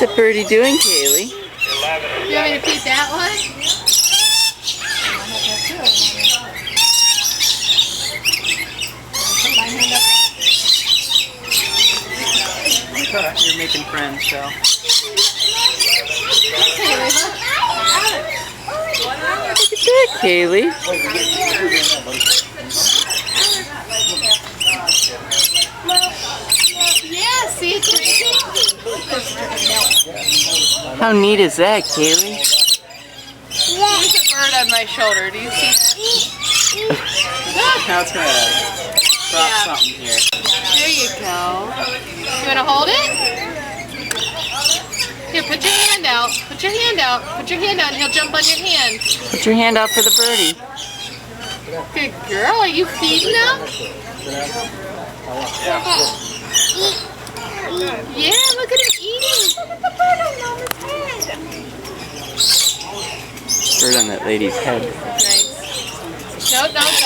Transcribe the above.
the birdie doing, Kaeley? You want me to feed that one? Put my hand up. You're making friends, so. Look at that, Kaeley. Yeah, see it's drinking? How neat is that, Kaeley? There's a bird on my shoulder. Do you see that? Now it's gonna drop something here. There you go. You want to hold it? Here, put your hand out. Put your hand out. Put your hand out and he'll jump on your hand. Put your hand out for the birdie. Good girl. Are you feeding them? Yeah, look at him eating. Look at the bird on Mama's head. Bird on that lady's head. Nice. No, don't